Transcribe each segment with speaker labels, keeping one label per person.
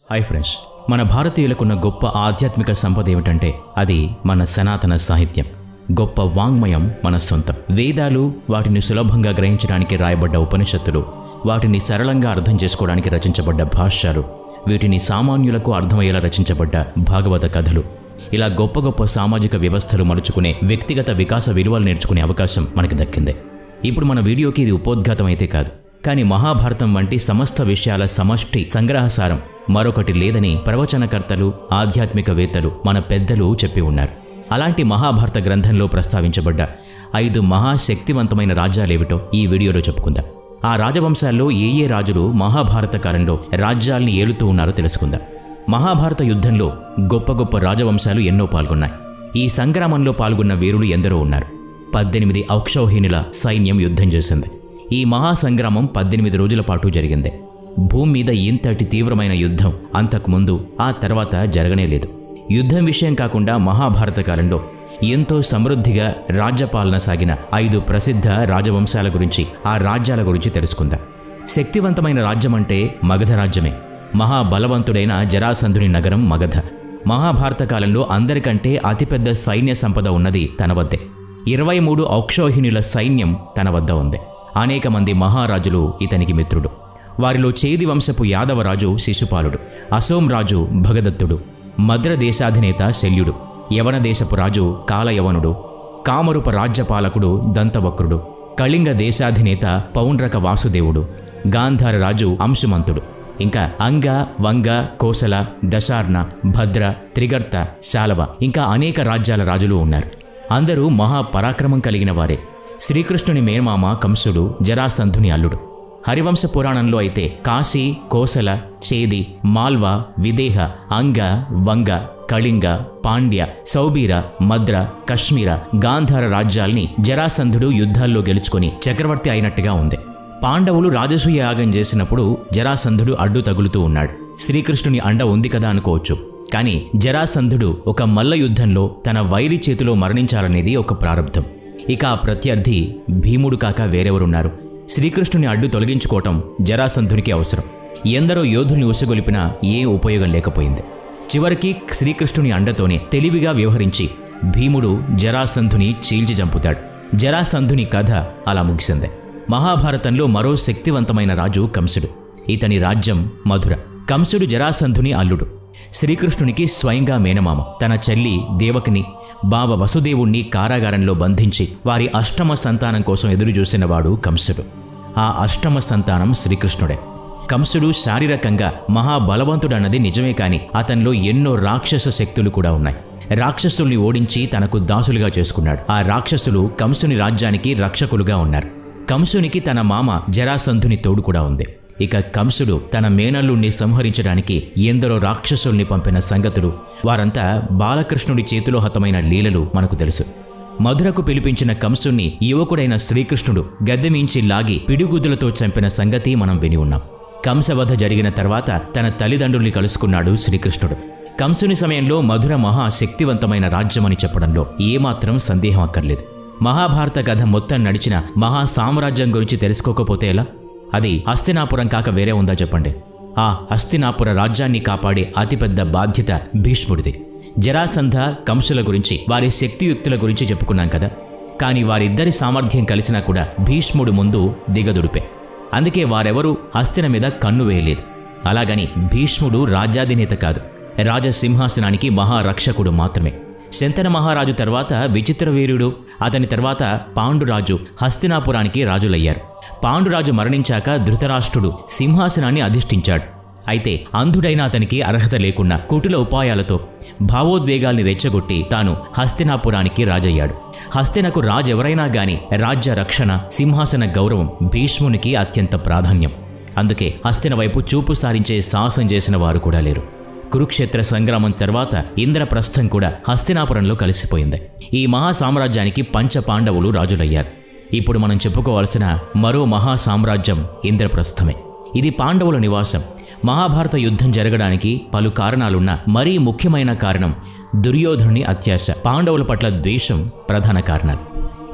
Speaker 1: Hi friends, మన భారతీయులకున్న గొప్ప ఆధ్యాత్మిక సంపద ఏమిటంటే అది మన సనాతన సాహిత్యం. గొప్ప వాంగ్మయం మన సొంతం. వేదాలు, వాటిని సులభంగా గ్రహించడానికి రాయబడ్డ ఉపనిషత్తులు, వాటిని సరళంగా అర్థం చేసుకోవడానికి రచించబడ్డ భాష్యాలు, వీటిని సామాన్యులకు అర్థమయ్యేలా రచించబడ్డ భాగవత కథలు, ఇలా గొప్ప గొప్ప సామాజిక వ్యవస్థలు మలుచుకునే వ్యక్తిగత వికాస విలువలు నేర్చుకునే అవకాశం మనకి దక్కింది. ఇప్పుడు మన వీడియోకి ఇది ఉపోద్ఘాతం అయితే కాదు, కానీ మహాభారతం వంటి సమస్త విషయాల సమష్టి సంగ్రహసారం మరొకటి లేదని ప్రవచనకర్తలు, ఆధ్యాత్మికవేత్తలు, మన పెద్దలు చెప్పి ఉన్నారు. అలాంటి మహాభారత గ్రంథంలో ప్రస్తావించబడ్డ 5 మహాశక్తివంతమైన రాజ్యాలేమిటో ఈ వీడియోలో చెప్పుకుందాం. ఆ రాజవంశాల్లో ఏ రాజులు మహాభారత కాలంలో రాజ్యాల్ని ఏలుతూ ఉన్నారో తెలుసుకుందాం. మహాభారత యుద్ధంలో గొప్ప గొప్ప రాజవంశాలు ఎన్నో పాల్గొన్నాయి. ఈ సంగ్రామంలో పాల్గొన్న వీరులు ఎందరో ఉన్నారు. 18 అక్షౌహిణుల సైన్యం యుద్ధం చేసింది. ఈ మహాసంగ్రామం 18 రోజుల పాటు జరిగింది. భూమి మీద ఇంతటి తీవ్రమైన యుద్ధం అంతకుముందు ఆ తర్వాత జరగనే లేదు. యుద్ధం విషయం కాకుండా మహాభారత కాలంలో ఎంతో సమృద్ధిగా రాజ్యపాలన సాగిన 5 ప్రసిద్ధ రాజవంశాల గురించి, ఆ రాజ్యాల గురించి తెలుసుకుందాం. శక్తివంతమైన రాజ్యం అంటే మగధ రాజ్యమే. మహాబలవంతుడైన జరాసంధుని నగరం మగధ. మహాభారత కాలంలో అందరికంటే అతిపెద్ద సైన్య సంపద ఉన్నది తన వద్దే. 23 అక్షౌహిణుల సైన్యం తన వద్ద ఉంది. అనేక మంది మహారాజులు ఇతనికి మిత్రుడు. వారిలో చేది వంశపు యాదవరాజు శిశుపాలుడు, అసోం రాజు భగదత్తుడు, మద్ర దేశాధినేత శల్యుడు, యవన దేశపు రాజు కాలయవనుడు, కామరూప రాజ్యపాలకుడు దంతవక్రుడు, కళింగ దేశాధినేత పౌండ్రక వాసుదేవుడు, గాంధార రాజు అంశుమంతుడు, ఇంకా అంగ, వంగ, కోసల, దశార్ణ, భద్ర, త్రిగర్త, శాలవ, ఇంకా అనేక రాజ్యాల రాజులు ఉన్నారు. అందరూ మహాపరాక్రమం కలిగిన వారే. శ్రీకృష్ణుని మేనమామ కంసుడు జరాసంధుని అల్లుడు. హరివంశ పురాణంలో అయితే కాశీ, కోసల, చేది, మాల్వ, విదేహ, అంగ, వంగ, కళింగ, పాండ్య, సౌబీర, మద్ర, కశ్మీర, గాంధార రాజ్యాల్ని జరాసంధుడు యుద్ధాల్లో గెలుచుకొని చక్రవర్తి అయినట్టుగా ఉంది. పాండవులు రాజసూయ యాగం చేసినప్పుడు జరాసంధుడు అడ్డు తగులుతూ ఉన్నాడు. శ్రీకృష్ణుని అండ ఉంది కదా అనుకోవచ్చు. కానీ జరాసంధుడు ఒక మల్ల యుద్ధంలో తన వైరి చేతిలో మరణించాలనేది ఒక ప్రారంధం. ఇక ఆ ప్రత్యర్థి భీముడు కాక వేరెవరున్నారు? శ్రీకృష్ణుని అడ్డు తొలగించుకోవటం జరాసంధునికి అవసరం. ఎందరో యోధుల్ని ఉసగొలిపినా ఏ ఉపయోగం లేకపోయింది. చివరికి శ్రీకృష్ణుని అండతోనే తెలివిగా వ్యవహరించి భీముడు జరాసంధుని చీల్చి చంపుతాడు. జరాసంధుని కథ అలా ముగిసింది. మహాభారతంలో మరో శక్తివంతమైన రాజు కంసుడు. ఇతని రాజ్యం మధుర. కంసుడు జరాసంధుని అల్లుడు. శ్రీకృష్ణునికి స్వయంగా మేనమామ. తన చెల్లి దేవకిని, బావ వసుదేవుణ్ణి కారాగారంలో బంధించి వారి అష్టమ సంతానం కోసం ఎదురుచూసినవాడు కంసుడు. ఆ అష్టమ సంతానం శ్రీకృష్ణుడే. కంసుడు శారీరకంగా మహాబలవంతుడన్నది నిజమే, కానీ అతనిలో ఎన్నో రాక్షస శక్తులు కూడా ఉన్నాయి. రాక్షసుల్ని ఓడించి తనకు దాసులుగా చేసుకున్నాడు. ఆ రాక్షసులు కంసుని రాజ్యానికి రక్షకులుగా ఉన్నారు. కంసునికి తన మామ జరాసంధుని తోడు కూడా ఉంది. ఇక కంసుడు తన మేనల్లుణ్ణి సంహరించడానికి ఎందరో రాక్షసుల్ని పంపిన సంగతులు, వారంతా బాలకృష్ణుడి చేతిలో హతమైన లీలలు మనకు తెలుసు. మధురకు పిలిపించిన కంసుణ్ణి యువకుడైన శ్రీకృష్ణుడు గద్దెమించి లాగి పిడిగుద్దులతో చంపిన సంగతి మనం విని ఉన్నాం. కంసవధ జరిగిన తర్వాత తన తల్లిదండ్రుల్ని కలుసుకున్నాడు శ్రీకృష్ణుడు. కంసుని సమయంలో మధుర మహాశక్తివంతమైన రాజ్యమని చెప్పడంలో ఏమాత్రం సందేహం అక్కర్లేదు. మహాభారత కథ మొత్తం నడిచిన మహాసామ్రాజ్యం గురించి తెలుసుకోకపోతే ఎలా? అది హస్తినాపురం కాక వేరే ఉందా చెప్పండి? ఆ హస్తినాపుర రాజ్యాన్ని కాపాడే అతిపెద్ద బాధ్యత భీష్ముడిది. జరాసంధ, కంసుల గురించి, వారి శక్తియుక్తుల గురించి చెప్పుకున్నాం కదా. కానీ వారిద్దరి సామర్థ్యం కలిసినా కూడా భీష్ముడు ముందు దిగదుడిపే. అందుకే వారెవరూ హస్తిన మీద కన్ను వేయలేదు. అలాగని భీష్ముడు రాజ్యాధినేత కాదు, రాజసింహాసనానికి మహారక్షకుడు మాత్రమే. శంతన మహారాజు తర్వాత విచిత్రవీర్యుడు, అతని తర్వాత పాండురాజు హస్తినాపురానికి రాజులయ్యారు. పాండురాజు మరణించాక ధృతరాష్ట్రుడు సింహాసనాన్ని అధిష్ఠించాడు. అయితే అంధుడైన అతనికి అర్హత లేకున్నా కుటిల ఉపాయాలతో భావోద్వేగాల్ని రెచ్చగొట్టి తాను హస్తినాపురానికి రాజయ్యాడు. హస్తినకు రాజెవరైనా గాని రాజ్య రక్షణ, సింహాసన గౌరవం భీష్మునికి అత్యంత ప్రాధాన్యం. అందుకే హస్తిన వైపు చూపు సారించే సాహసం చేసిన వారు కూడా లేరు. కురుక్షేత్ర సంగ్రామం తర్వాత ఇంద్రప్రస్థం కూడా హస్తినాపురంలో కలిసిపోయింది. ఈ మహాసామ్రాజ్యానికి పంచపాండవులు రాజులయ్యారు. ఇప్పుడు మనం చెప్పుకోవాల్సిన మరో మహాసామ్రాజ్యం ఇంద్రప్రస్థమే. ఇది పాండవుల నివాసం. మహాభారత యుద్ధం జరగడానికి పలు కారణాలున్న మరీ ముఖ్యమైన కారణం దుర్యోధనుని అత్యాశ, పాండవుల పట్ల ద్వేషం ప్రధాన కారణాలు.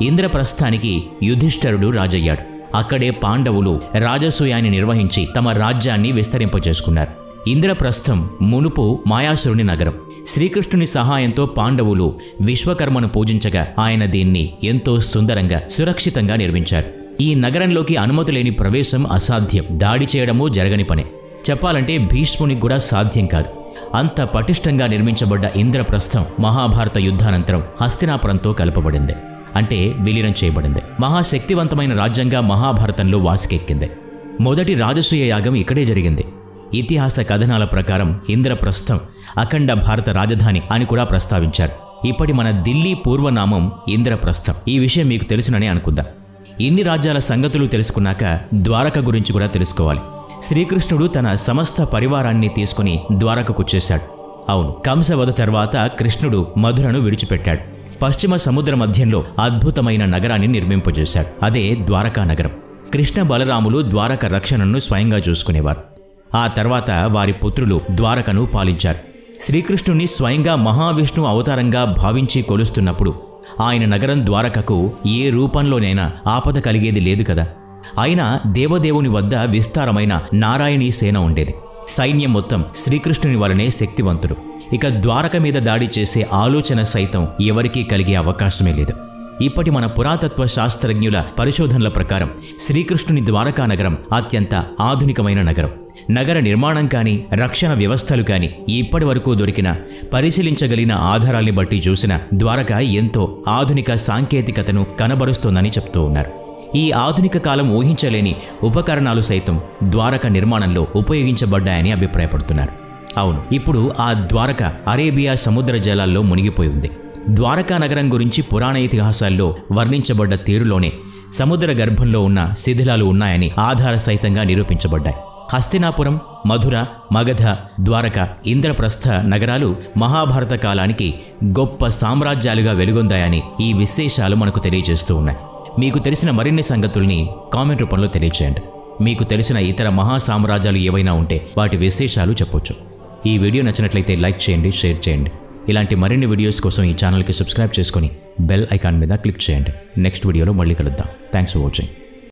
Speaker 1: ఇంద్రప్రస్థానికి యుధిష్ఠరుడు రాజయ్యాడు. అక్కడే పాండవులు రాజసూయాన్ని నిర్వహించి తమ రాజ్యాన్ని విస్తరింపజేసుకున్నారు. ఇంద్రప్రస్థం మునుపు మాయాసురుని నగరం. శ్రీకృష్ణుని సహాయంతో పాండవులు విశ్వకర్మను పూజించగా ఆయన దీన్ని ఎంతో సుందరంగా సురక్షితంగా నిర్మించారు. ఈ నగరంలోకి అనుమతి లేని ప్రవేశం అసాధ్యం. దాడి చేయడమూ జరగని పనే. చెప్పాలంటే భీష్మునికి కూడా సాధ్యం కాదు. అంత పటిష్టంగా నిర్మించబడ్డ ఇంద్రప్రస్థం మహాభారత యుద్ధానంతరం హస్తినాపురంతో కలపబడింది, అంటే విలీనం చేయబడింది. మహాశక్తివంతమైన రాజ్యంగా మహాభారతంలో వాసికెక్కింది. మొదటి రాజసూయ యాగం ఇక్కడే జరిగింది. ఇతిహాస కథనాల ప్రకారం ఇంద్రప్రస్థం అఖండ భారత రాజధాని అని కూడా ప్రస్తావించారు. ఇప్పటి మన ఢిల్లీ పూర్వనామం ఇంద్రప్రస్థం. ఈ విషయం మీకు తెలుసునని అనుకుందాం. ఇన్ని రాజ్యాల సంగతులు తెలుసుకున్నాక ద్వారక గురించి కూడా తెలుసుకోవాలి. శ్రీకృష్ణుడు తన సమస్త పరివారాన్ని తీసుకుని ద్వారకకు చేశాడు. అవును, కంసవధ తర్వాత కృష్ణుడు మధురను విడిచిపెట్టాడు. పశ్చిమ సముద్ర మధ్యంలో అద్భుతమైన నగరాన్ని నిర్మింపజేశాడు. అదే ద్వారకా నగరం. కృష్ణ బలరాములు ద్వారక రక్షణను స్వయంగా చూసుకునేవారు. ఆ తర్వాత వారి పుత్రులు ద్వారకను పాలించారు. శ్రీకృష్ణుని స్వయంగా మహావిష్ణు అవతారంగా భావించి కొలుస్తున్నప్పుడు ఆయన నగరం ద్వారకకు ఏ రూపంలోనైనా ఆపద కలిగేది లేదు కదా. అయినా దేవదేవుని వద్ద విస్తారమైన నారాయణీ సేన ఉండేది. సైన్యం మొత్తం శ్రీకృష్ణుని వలనే శక్తివంతుడు. ఇక ద్వారక మీద దాడి చేసే ఆలోచన సైతం ఎవరికీ కలిగే అవకాశమే లేదు. ఇప్పటి మన పురాతత్వ శాస్త్రజ్ఞుల పరిశోధనల ప్రకారం శ్రీకృష్ణుని ద్వారకా నగరం అత్యంత ఆధునికమైన నగరం. నగర నిర్మాణం కానీ, రక్షణ వ్యవస్థలు కానీ ఇప్పటి వరకు దొరికిన పరిశీలించగలిగిన ఆధారాల్ని బట్టి చూసిన ద్వారక ఎంతో ఆధునిక సాంకేతికతను కనబరుస్తోందని చెప్తూ ఉన్నారు. ఈ ఆధునిక కాలం ఊహించలేని ఉపకరణాలు సైతం ద్వారక నిర్మాణంలో ఉపయోగించబడ్డాయని అభిప్రాయపడుతున్నారు. అవును, ఇప్పుడు ఆ ద్వారక అరేబియా సముద్ర జలాల్లో మునిగిపోయి ఉంది. ద్వారకా నగరం గురించి పురాణ ఇతిహాసాల్లో వర్ణించబడ్డ తీరులోనే సముద్ర గర్భంలో ఉన్న శిథిలాలు ఉన్నాయని ఆధార సహితంగా నిరూపించబడ్డాయి. హస్తినాపురం, మధుర, మగధ, ద్వారక, ఇంద్రప్రస్థ నగరాలు మహాభారత కాలానికి గొప్ప సామ్రాజ్యాలుగా వెలుగొందాయని ఈ విశేషాలు మనకు తెలియజేస్తూ ఉన్నాయి. మీకు తెలిసిన మరిన్ని సంగతుల్ని కామెంట్ రూపంలో తెలియజేయండి. మీకు తెలిసిన ఇతర మహా సామ్రాజ్యాలు ఏవైనా ఉంటే వాటి విశేషాలు చెప్పొచ్చు. ఈ వీడియో నచ్చినట్లయితే లైక్ చేయండి, షేర్ చేయండి. ఇలాంటి మరిన్ని వీడియోస్ కోసం ఈ ఛానల్కి సబ్స్క్రైబ్ చేసుకొని బెల్ ఐకాన్ మీద క్లిక్ చేయండి. నెక్స్ట్ వీడియోలో మళ్ళీ కలుద్దాం. Thanks for watching.